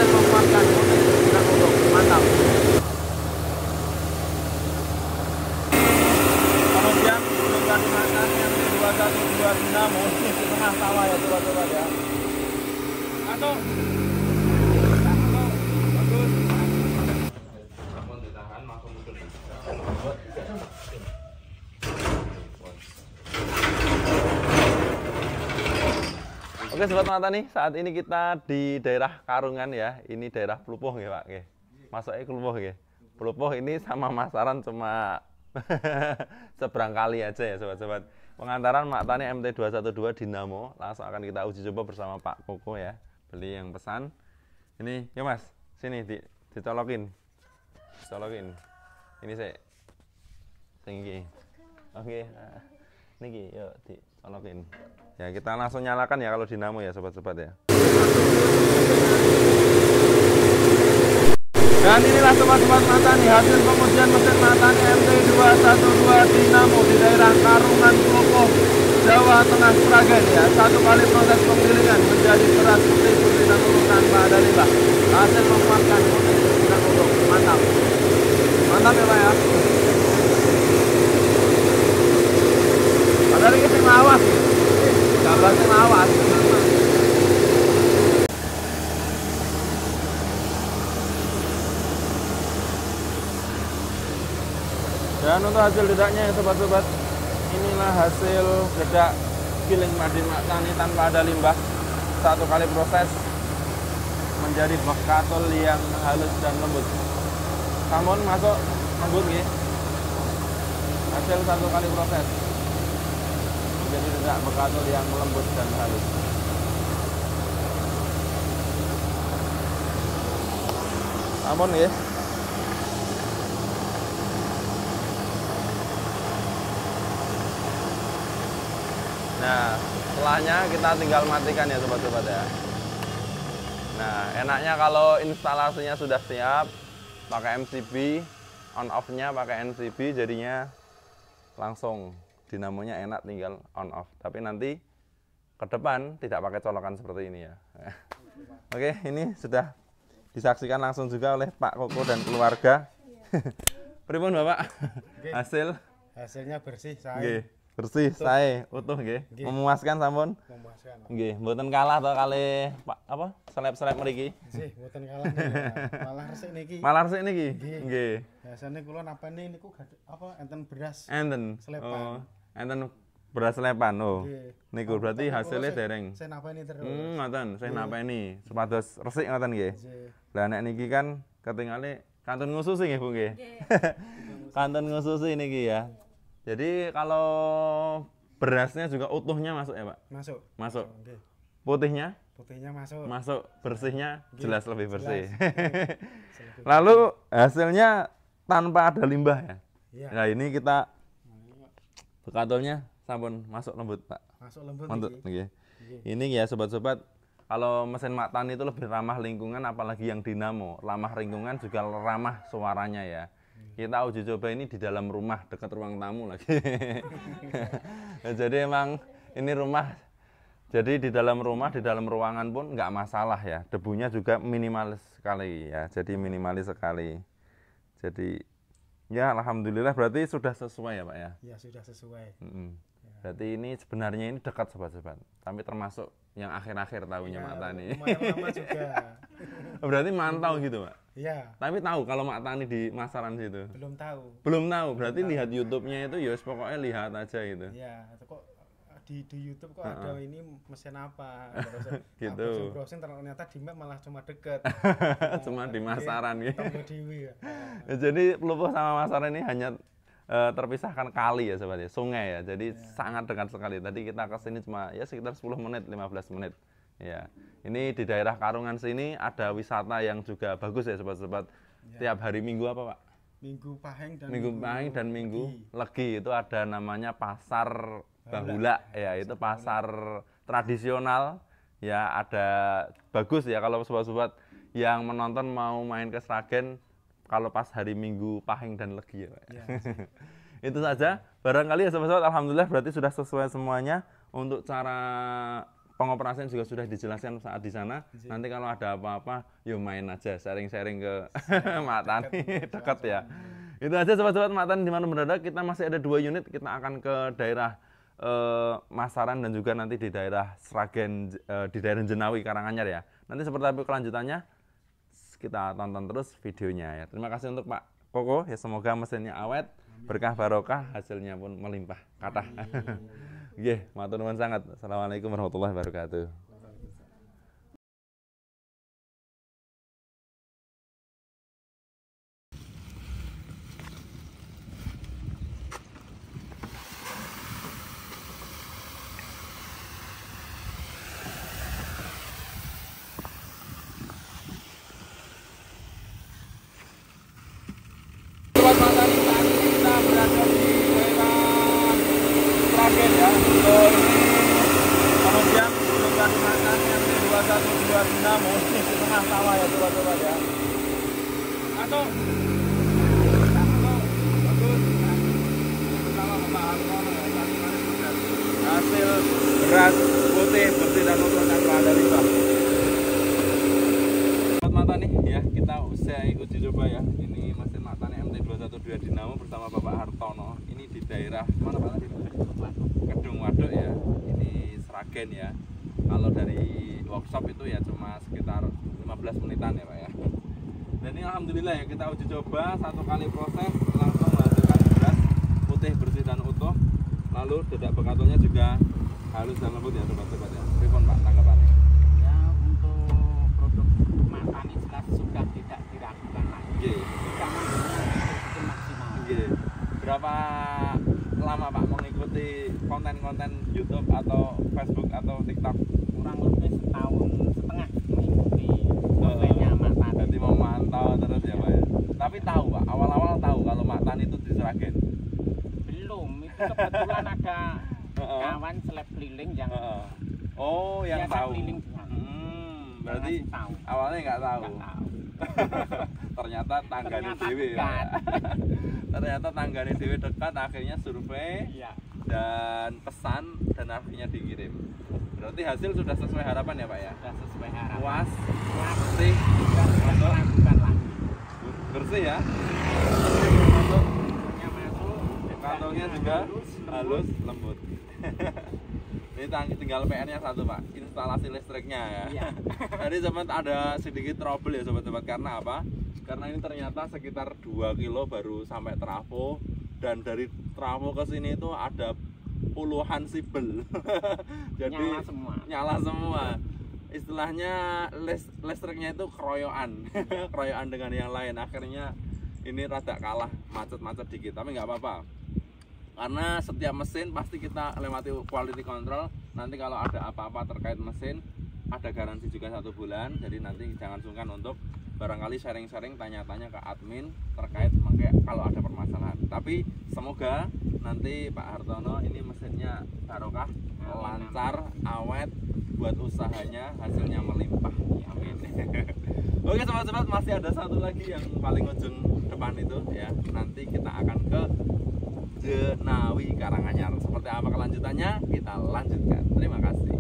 hasil memuaskan dan untuk mantap. Kemudian sudah dimakan yang 212 dinamo di tengah sawah ya sobat-sobat ya. Satu. Bagus. Oke sobat mata nih, saat ini kita di daerah Karungan ya. Ini daerah Plupuh ya Pak. Masuknya Plupuh ya. Plupuh ini sama Masaran cuma seberang kali aja ya sobat-sobat. Pengantaran Mak Tani MT212 Dinamo langsung akan kita uji coba bersama Pak Koko ya. Beli yang pesan. Ini ya Mas, sini dicolokin. Dicolokin. Ini saya tinggi. Oke. Niki yuk dicolokin. Ya kita langsung nyalakan ya kalau dinamo ya sobat-sobat ya. Dan inilah sobat-sobat Mata nih hasil pengujian mesin Mata nih MT212 Dinamo di daerah Karungan Plupuh, Jawa Tengah Sragen ya. Satu kali proses penggilingan menjadi beras putih dan urut tanpa ada limbah. Hasil memuaskan putih dan urut. Mantap. Mantap ya Pak ya. Ada lagi sing awas. Gambarnya awas. Dan untuk hasil dedaknya ya sobat-sobat, inilah hasil dedak giling madi Mak Tani tanpa ada limbah. Satu kali proses menjadi bekatul yang halus dan lembut. Sampun masuk lembut nggih. Hasil satu kali proses jadi dedak bekatul yang lembut dan halus. Sampun nggih. Nah, setelahnya kita tinggal matikan ya sobat-sobat ya. Nah, enaknya kalau instalasinya sudah siap, pakai MCB, on off-nya pakai MCB, jadinya langsung dinamonya enak tinggal on off. Tapi nanti ke depan tidak pakai colokan seperti ini ya. Oke, ini sudah disaksikan langsung juga oleh Pak Koko dan keluarga. Pripun Bapak? Hasilnya bersih, saya. Bersih, saya utuh nggih. Memuaskan sampun? Memuaskan. Nggih, mboten kalah to kali Pak apa? Seleb-seleb mriki. Nggih, mboten kalah malah resik niki. Malah resik niki. Nggih. Biasane kula napani niku apa enten beras. Enten. Selepan. Oh, enten beras selepan. Oh. Niku berarti hasilnya dereng. Saya napani terus. Ngoten, saya napani supados resik ngoten nggih. Lah nek niki kan ketingale kantun ngususi nggih Bu nggih. Kantun ngususi niki ya. Jadi kalau berasnya juga utuhnya masuk ya Pak? Masuk. Masuk. Okay. Putihnya? Putihnya masuk. Masuk. Bersihnya jelas lebih bersih. Jelas. Lalu hasilnya tanpa ada limbah ya? Iya. Nah ini kita bekatulnya sampun masuk lembut Pak. Masuk lembut. Mantap. Okay. Ini ya sobat-sobat, kalau mesin Mak Tani itu lebih ramah lingkungan, apalagi yang dinamo. Ramah lingkungan juga ramah suaranya ya. Kita uji coba ini di dalam rumah, dekat ruang tamu lagi. Jadi emang ini rumah, jadi di dalam rumah, di dalam ruangan pun nggak masalah ya. Debunya juga minimalis sekali ya, jadi minimalis sekali. Jadi ya alhamdulillah berarti sudah sesuai ya Pak ya? Ya sudah sesuai. Berarti ini sebenarnya ini dekat sobat-sobat, tapi termasuk yang akhir-akhir tahunya ya, Mak Tani. Lumayan lama juga. Berarti mantau gitu Pak? Iya. Tapi tahu kalau Mak Tani di Masaran situ? Belum tahu. Belum tahu. Berarti belum lihat YouTube-nya itu ya pokoknya lihat aja gitu. Iya, kok di YouTube kok ada ini mesin apa? Terus gitu. Browsing ternyata di map malah cuma deket. Cuma di Masaran gitu. Ya. Jadi Plupuh sama Masaran ini hanya terpisahkan kali ya sobat ya, sungai ya. Jadi sangat dekat sekali. Tadi kita ke sini cuma ya sekitar 10 menit, 15 menit. Ya, ini di daerah Karungan sini ada wisata yang juga bagus ya sobat-sobat. Ya. Tiap hari Minggu apa Pak? Minggu Pahing dan Minggu Legi itu ada namanya pasar Bahula ya, itu pasar tradisional ya, ada bagus ya kalau sobat-sobat yang menonton mau main ke Sragen kalau pas hari Minggu Pahing dan Legi ya Pak. Ya. Itu saja barangkali ya sobat-sobat, alhamdulillah berarti sudah sesuai semuanya. Untuk cara pengoperasian juga sudah dijelaskan saat di sana. Nanti kalau ada apa-apa, yuk main aja, sharing-sharing ke Mak Tani, dekat ya. Itu aja sobat-sobat Mak Tani dimana berada. Kita masih ada 2 unit, kita akan ke daerah Masaran dan juga nanti di daerah Sragen, di daerah Jenawi Karanganyar ya. Nanti seperti apa kelanjutannya, kita tonton terus videonya ya. Terima kasih untuk Pak Koko ya, semoga mesinnya awet, berkah barokah, hasilnya pun melimpah kathah. Nggih, matur nuwun sangat. Assalamualaikum warahmatullahi wabarakatuh. Sobat Mak Tani, saat ini kita berada di daerah Sragen ya. Kemudian sudah dimakan yang D2126 di tengah sawah ya sobat-sobat ya. Atau bagus. Bersama Bapak Hartono ya, hasil beras putih bersih dan utuh tanpa ada limbah. Sobat Mak Tani ya, kita usai uji coba ya. Ini mesin Mak Tani MT212 Dinamo bersama Bapak Hartono. Ini di daerah mana Pak tadi? Kedung Waduk ya. Ini Sragen ya. Kalau dari workshop itu ya cuma sekitar 15 menitan ya Pak ya. Dan ini alhamdulillah ya, kita uji coba 1 kali proses langsung menghasilkan beras putih bersih dan utuh. Lalu dedak bekatulnya juga halus dan lembut ya sobat-sobat ya. Pripun Pak tanggapannya? Ya, untuk produk Mak Tani jelas sudah tidak diragukan lagi. Jika itu maksimal. Berapa lama Pak mengikuti konten-konten YouTube atau Facebook atau TikTok? Kurang lebih setahun setengah mengikuti kontennya Mak Tani. Berarti memantau terus ya Pak ya. Tapi tahu Pak, awal-awal tahu kalau Mak Tani itu di Sragen? Belum, itu kebetulan ada kawan seleb keliling yang oh yang biasa tahu. keliling di sana. Berarti Yang tahu. awalnya nggak tahu. Nggak tahu. Ternyata tanggane Ternyata dewe ya. dekat. Ternyata tanggane dewe dekat, akhirnya survei Iya. dan pesan dan akhirnya dikirim. Berarti hasil sudah sesuai harapan ya Pak ya? Sudah sesuai harapan. Puas, Puas, bersih, sudah tidak meragukan lagi. bersih ya. Masuk, Yang masuk, kantongnya juga halus, lembut. Ini tinggal PR-nya satu Pak, instalasi listriknya ya. Iya. Tadi sempat ada sedikit trouble ya sobat-sobat, karena apa? Karena ini ternyata sekitar 2 kilo baru sampai trafo, dan dari trafo ke sini itu ada puluhan sibel. Jadi nyala semua. Istilahnya listriknya itu keroyokan. Keroyokan dengan yang lain. Akhirnya ini rada kalah, macet-macet dikit, tapi nggak apa-apa. Karena setiap mesin pasti kita lewati quality control. Nanti kalau ada apa-apa terkait mesin, ada garansi juga 1 bulan. Jadi nanti jangan sungkan untuk barangkali sharing-sharing, tanya-tanya ke admin terkait kalau ada permasalahan. Tapi semoga nanti Pak Hartono ini mesinnya barokah, lancar, awet, buat usahanya hasilnya melimpah. Amin. Oke sobat-sobat, masih ada satu lagi yang paling ujung depan itu ya. Nanti kita akan ke Jenawi Karanganyar. Seperti apa kelanjutannya? Kita lanjutkan. Terima kasih.